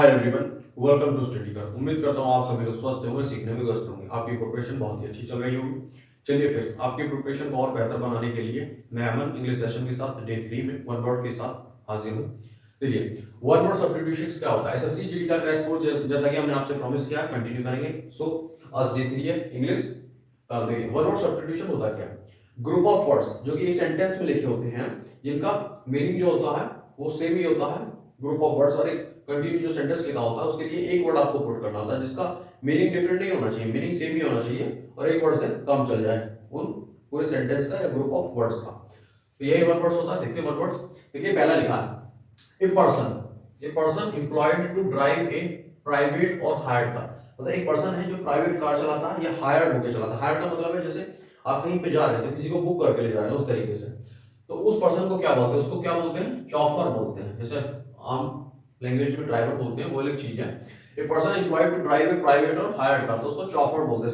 Hi everyone, welcome to study कर। उम्मीद करता हूँ आप सभी लोग स्वस्थ होंगे, सीखने में व्यस्त होंगे, आपकी प्रिपरेशन बहुत ही अच्छी चल रही होगी। चलिए फिर आपकी प्रिपरेशन को और बेहतर बनाने के लिए मैं अमन इंग्लिश सेशन के साथ डे 3 में वन वर्ड के साथ हाजिर हूँ। देखिए, वन वर्ड सब्स्टिट्यूशंस क्या होता है, एसएससी जीडी का क्रैश कोर्स जैसा कि हमने आपसे प्रॉमिस किया कंटिन्यू करेंगे। सो आज डे 3 है इंग्लिश। देखिए, वन वर्ड सब्स्टिट्यूशन होता क्या है? ग्रुप ऑफ वर्ड्स जो कि एक सेंटेंस में लिखे होते हैं, जिनका मीनिंग जो होता है वो सेम ही होता है। ग्रुप ऑफ वर्ड्स और एक कंटिन्यू जो सेंटेंस लिखा होता है उसके लिए एक वर्ड आपको पुट करना होता है जिसका मीनिंग डिफरेंट नहीं होना चाहिए, मीनिंग सेम ही होना चाहिए और एक वर्ड से कम चल जाए उन पूरे सेंटेंस का या ग्रुप ऑफ वर्ड्स का। तो यही वन वर्ड्स होता है। देखते हैं वन वर्ड्स। देखिए पहला लिखा है a person employed to drive a private or hired car. मतलब एक पर्सन है जो प्राइवेट कार चलाता है या हायर्ड होकर चलाता है। हायर्ड का मतलब है जैसे आप कहीं पे जा रहे हैं तो किसी को बुक करके ले जा रहे हैं उस तरीके से। तो उस पर्सन को क्या बोलते हैं? उसको क्या बोलते हैं? चॉफर बोलते हैं। जैसे आम लैंग्वेज में ड्राइवर बोलते हैं, वो एक चीज है। A person employed to drive a private or hired car, तो उसको चॉफर बोलते हैं।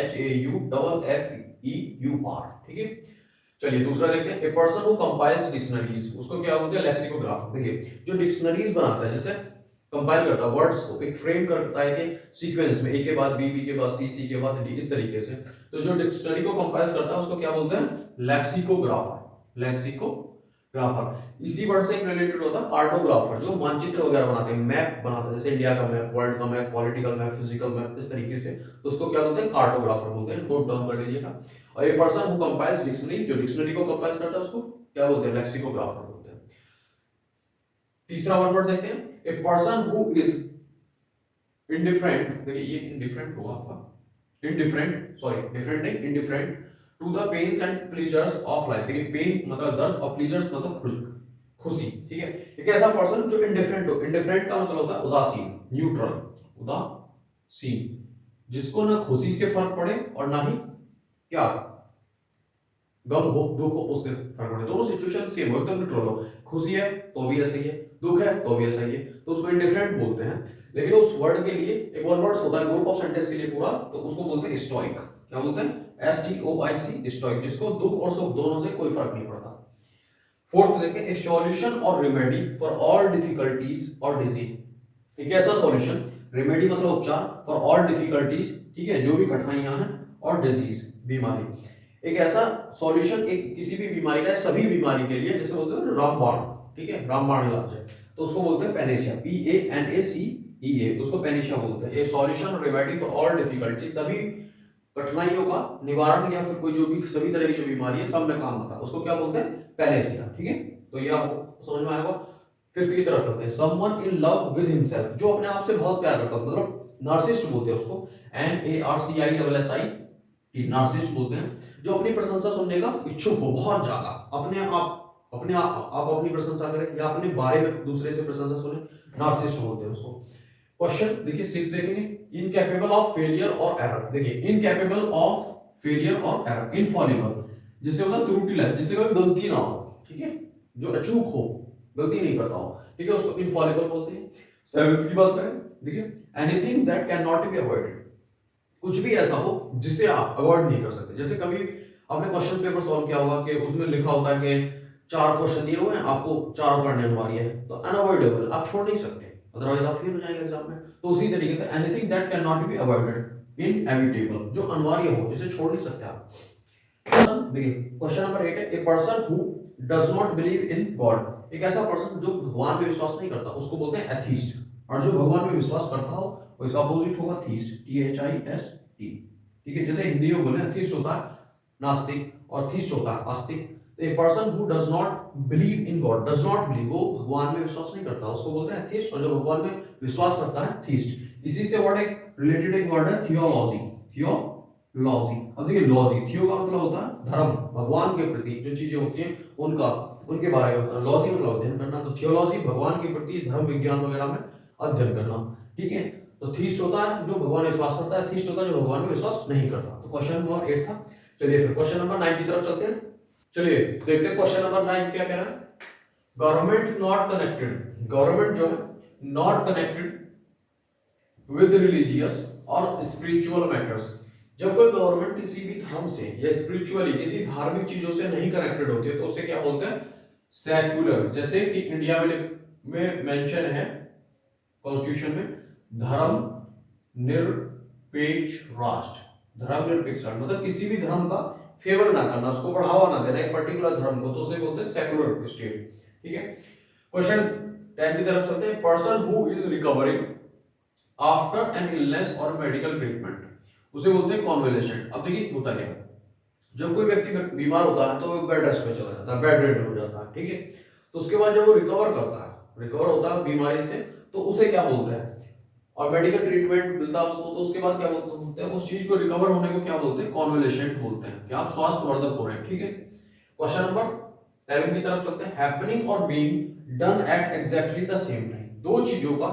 CHAUFFEUR। ठीक है। चलिए दूसरा देखते हैं। A person who compiles dictionaries, उसको क्या बोलते हैं? लेक्सिकोग्राफर। देखिए जो डिक्शनरीज बनाता है, जैसे कंपाइल करता है वर्ड्स को, एक फ्रेम करता है कि सीक्वेंस में ए के बाद बी, बी के बाद सी, सी के बाद डी, इस तरीके से। तो जो डिक्शनरी को कंपाइल करता है उसको क्या बोलते हैं? लेक्सिकोग्राफर। लेक्सिकोग्राफर। इसी वर्ड से एक रिलेटेड होता है कार्टोग्राफर, जो मानचित्र वगैरह बनाते हैं, मैप बनाते हैं, जैसे इंडिया का मैप, वर्ल्ड का map, political map, physical map, इस तरीके से। तो उसको क्या बोलते हैं? कार्टोग्राफर बोलते हैं। नोट डाउन कर लीजिएगा। और ये पर्सन हु कंपाइल्स डिक्शनरी, जो डिक्शनरी को कंपाइल करता है उसको क्या बोलते हैं? लेक्सिकोग्राफर बोलते हैं। तीसरा वर्ड देखते हैं। A person who is indifferent. देखिए ये इंडिफरेंट होगा आपका, इंडिफरेंट, सॉरी डिफरेंट नहीं, indifferent to the pains and pleasures of life. देखिए पेन मतलब दर्द और प्लेजर्स मतलब खुशी। ठीक है। एक ऐसा पर्सन जो इंडिफरेंट हो। इंडिफरेंट का मतलब होता है उदासीन, न्यूट्रल, उदासीन, जिसको ना खुशी से फर्क पड़े और ना ही क्या गम हो, दुख हो, उससे फर्क पड़े। दोनों सिचुएशन सेम हो, एकदम न्यूट्रल हो। खुशी है तो भी ऐसा ही है, दुख है तो भी ऐसा ही है, तो उसको इंडिफरेंट बोलते हैं। लेकिन उस वर्ड के लिए एक वन वर्ड होता है ग्रुप ऑफ सेंटेंस के लिए पूरा, तो उसको बोलते हैं स्टोइक। क्या बोलते हैं? STOIC, स्टोइक, जिसको दुख और सुख दोनों से कोई फर्क नहीं पड़ता। फोर्थ देखिए, ए सॉल्यूशन और रेमेडी फॉर ऑल डिफिकल्टीज और डिजीज। एक ऐसा सॉल्यूशन, रेमेडी मतलब उपचार, फॉर ऑल डिफिकल्टीज, ठीक है, जो भी कठिनाइयां हैं, और डिजीज बीमारी। एक ऐसा सॉल्यूशन एक किसी भी बीमारी का, सभी बीमारी के लिए, जैसे बोलते हैं रामबाण, ठीक है, रामबाण इलाज है, तो उसको बोलते हैं पेनेशिया, PANACEA, उसको पेनेशिया बोलते हैं। ए solution remedy for all difficulties, सभी कठिनाइयों का निवारण या फिर कोई जो भी सभी तरह की जो बीमारी है सब में काम आता है, उसको क्या बोलते हैं? पेनेशिया। ठीक है, तो ये आपको समझ में आएगा। फिफ्थ की तरफ चलते हैं। Someone in love with himself, जो अपने आप से बहुत प्यार करता है, मतलब नार्सिसिस्ट बोलते हैं उसको, NARCISSIST, नार्सिसिस्ट बोलते हैं। जो अपनी प्रशंसा सुनने का इच्छुक हो बहुत ज्यादा, अपने आप अपनी प्रशंसा करें या अपने बारे में दूसरे से प्रशंसा सुने, नार्सिसिस्ट बोलते हैं उसको। क्वेश्चन देखिए 6 देखेंगे। इनकैपेबल ऑफ फेलियर और एरर। देखिए इनकैपेबल ऑफ फेलियर और एरर, इनफॉलिबल जिससे होता है त्रुटिलेस, जिससे कोई गलती ना हो, ठीक है, जो अचूक हो, गलती नहीं करता हो, ठीक है, उसको इनफॉलिबल बोलते हैं। सेवंथ की बात करें, देखिए anything that can not be avoided, कुछ भी ऐसा हो जिसे आप अवॉइड नहीं कर सकते। जैसे कभी आपने क्वेश्चन पेपर सॉल्व किया होगा कि उसमें लिखा होता है कि 4 क्वेश्चन दिए हुए हैं, आपको 4 करने अनिवार्य है, तो अनअवॉइडेबल, आप छोड़ नहीं सकते, अदरवाइज आप फेल हो जाएंगे एग्जाम में। तो उसी तरीके say anything that can not be avoided, inevitable, जो अनिवार्य हो, जिसे छोड़ नहीं सकते आप। देखिए क्वेश्चन नंबर 8 है। A person who does not believe in God, एक ऐसा पर्सन जो भगवान में विश्वास नहीं करता, उसको बोलते हैं एथीस्ट। और जो भगवान में विश्वास करता हो वो इसका अपोजिट होगा थीस्ट, THIST। ठीक है, जैसे हिंदी में बोले थीस्ट होता है नास्तिक और थीस्ट होता है आस्तिक। तो ए person who does not believe in God, does not believe, वो भगवान में विश्वास नहीं करता, उसको बोलते हैं एथीस्ट। और जो भगवान में विश्वास करता है थीस्ट। इसी से वर्ड एक रिलेटेड एक वर्ड है थियोलॉजी, थियोलॉजी। अब देखिए लॉजी, थियो का मतलब होता है धर्म, भगवान के प्रति जो चीजें होती हैं उनका, उनके बारे में होता है। लॉजी मतलब अध्ययन करना, तो थियोलॉजी भगवान के प्रति धर्म विज्ञान वगैरह में अध्ययन करना। ठीक है, तो थीस्ट होता है जो भगवान में विश्वास करता है, थीस्ट होता है जो भगवान में विश्वास नहीं करता। तो क्वेश्चन नंबर 8 था। चलिए फिर क्वेश्चन नंबर 9 की तरफ चलते हैं। चलिए देखते हैं क्वेश्चन नंबर 9 क्या कह रहा है। गवर्नमेंट नॉट कनेक्टेड, गवर्नमेंट जो है नॉट कनेक्टेड विद रिलीजियस और स्पिरिचुअल मैटर्स। जब कोई गवर्नमेंट किसी भी धर्म से या स्पिरिचुअली किसी धार्मिक चीजों से नहीं कनेक्टेड होती है तो उसे क्या बोलते हैं? सेक्युलर। जैसे कि इंडिया में मेंशन है कॉन्स्टिट्यूशन में धर्म निरपेक्ष राष्ट्र, धर्मनिरपेक्ष राष्ट्र मतलब किसी भी धर्म का फेवर ना करना, उसको बढ़ावा ना देना एक पर्टिकुलर धर्म को, तो उसे बोलते हैं सेक्युलर स्टेट। ठीक है, क्वेश्चन 10 की तरफ चलते हैं। Person who is recovering after an illness और मेडिकल ट्रीटमेंट, उसे बोलते हैं कॉन्वलेसेंट। अब देखिए होता क्या है, जब कोई व्यक्ति बीमार होता है तो वो बेड रेस्ट पे चला जाता है, बेड रेस्ट हो जाता है। ठीक है, तो उसके बाद जब वो रिकवर करता है, रिकवर होता है बीमारी से, तो उसे क्या बोलते हैं, और मेडिकल ट्रीटमेंट मिलता है उसको, तो उसके बाद क्या बोलते हैं, उस चीज को रिकवर होने को क्या बोलते हैं, कॉन्वलेसेंट बोलते हैं, कि आप स्वास्थ्यवर्धक हो रहे हैं। ठीक है, क्वेश्चन नंबर 11 की तरफ चलते हैं। हैपनिंग और being done at exactly the same time, दो चीजों का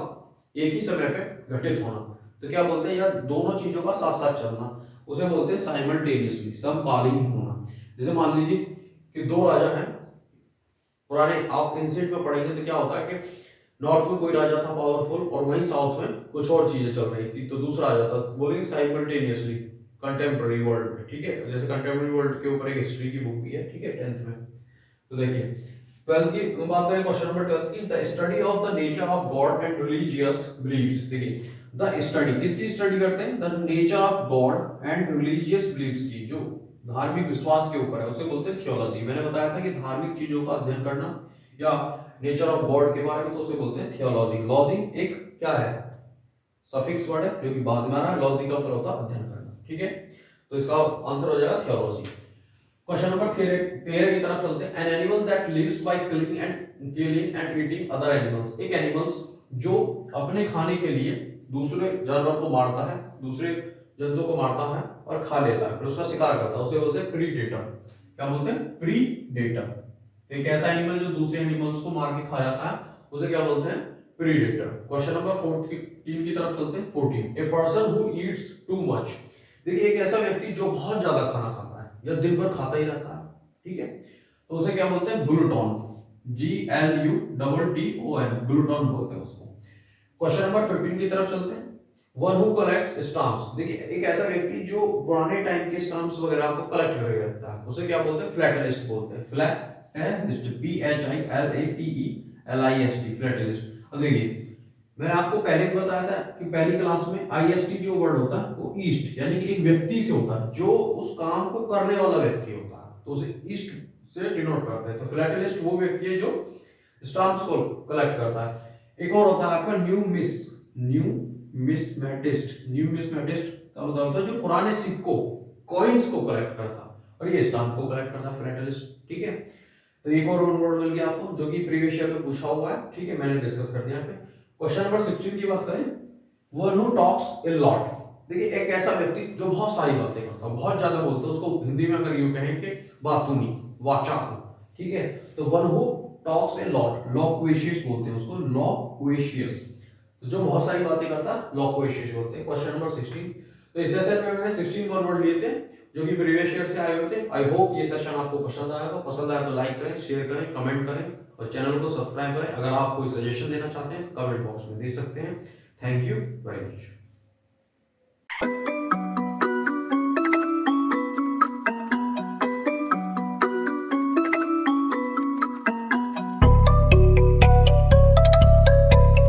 एक ही समय पे घटित होना, तो क्या बोलते हैं, या दोनों चीजों का साथ साथ चलना, उसे बोलते हैं साइमल्टेनियसली, समकालीन होना। जैसे मान लीजिए कि दो राजा हैं पुराने, आप इंसेट में पढ़ेंगे तो क्या होता है कि नॉर्थ में कोई राजा था पावरफुल, और वहीं साउथ में कुछ और चीजें चल रही थी, तो दूसरा राजा था, बोलेंगे साइमल्टेनियसली कंटेम्पररी वर्ल्ड में। ठीक है, जैसे कंटेम्पररी वर्ल्ड के ऊपर एक हिस्ट्री की बुक भी है। ठीक है, 10th में। तो देखिए 12th की बात करें, क्वेश्चन नंबर 12 की, the study of the nature of God and religious beliefs. देखिए द स्टडी, किसकी स्टडी करते हैं, the nature of God and religious beliefs की, जो धार्मिक विश्वास के ऊपर है, उसे बोलते हैं थियोलॉजी। मैंने बताया था कि धार्मिक चीजों का अध्ययन करना या नेचर ऑफ गॉड के बारे में, तो उसे बोलते हैं थियोलॉजी। लॉजी एक क्या है, सफिक्स वर्ड है जो कि बाद में आ रहा है, लॉजी का मतलब होता है अध्ययन करना। ठीक है, तो इसका आंसर हो जाएगा थियोलॉजी। क्वेश्चन नंबर 13 की तरफ चलते हैं। An animal that lives by killing and eating other animals, एक एनिमल्स जो अपने खाने के लिए दूसरे जानवर को मारता है, दूसरे जंतु को मारता है और खा लेता है, फिर उसका शिकार करता है, उसे बोलते हैं प्रीडेटर। क्या बोलते हैं, प्रीडेटर। एक ऐसा एनिमल जो दूसरे एनिमल्स को मार के खा जाता है, उसे क्या बोलते हैं, प्रीडेटर। क्वेश्चन नंबर 14 की तरफ चलते हैं। 14, ए person who Yeats too much, देखिए एक ऐसा व्यक्ति जो बहुत ज्यादा खाना खाता है या दिन भर खाता ही रहता है। ठीक है, तो उसे क्या बोलते हैं, ग्लूटोन, GLUTTON, ग्लूटोन बोलते हैं उसको। क्वेश्चन नंबर 15 की तरफ चलते हैं। वन हु कलेक्ट्स स्टाम्प्स, देखिए एक ऐसा व्यक्ति जो पुराने टाइम के स्टाम्प्स वगैरह को कलेक्ट करके रखता है, उसे क्या बोलते हैं, फिलैटेलिस्ट बोलते हैं। फिलैटेलिस्ट, PHILATELIST, फिलैटेलिस्ट। अब देखिए मैंने आपको पहले भी बताया था कि पहली क्लास में IST जो वर्ड होता है वो ईस्ट, यानी कि एक व्यक्ति से होता है, जो उस काम को करने वाला व्यक्ति होता है, तो उसे ईस्ट से डिनोट करते हैं। तो फिलैटेलिस्ट वो व्यक्ति है जो स्टाम्प्स को कलेक्ट करता है। एक और होता है आपका न्यूमिस्मेटिस्ट का मतलब होता है जो पुराने सिक्कों, कॉइन्स को कलेक्ट करता है, और ये स्टाम्प को कलेक्ट करता है फिलैटेलिस्ट। ठीक है, तो एक और वर्ड मिल गया आपको जो कि प्रीवियस ईयर में पूछा हुआ है। ठीक है, मैंने डिस्कस कर दिया यहाँ पे। क्वेश्चन नंबर 16 की बात करें, one who talks a lot, देखिए एक ऐसा व्यक्ति जो बहुत सारी बातें करता है, बहुत ज्यादा बोलता है, उसको हिंदी में अगर यूं कहें कि बातूनी, वाचाकू। ठीक है, तो one who talks a lot, loquacious बोलते हैं उसको, लॉक्वेशियस, तो जो बहुत सारी बातें करता है लॉक्वेशियस बोलते हैं। क्वेश्चन नंबर 16, तो इस सेशन में मैंने 16 वर्ड लिए थे जो कि प्रीवियस ईयर से आए हुए थे। आई होप ये सेशन आपको पसंद आएगा, पसंद आया तो लाइक करें, शेयर करें, कमेंट करें और चैनल को सब्सक्राइब करें। अगर आप कोई सजेशन देना चाहते हैं कमेंट बॉक्स में दे सकते हैं। Thank you very much.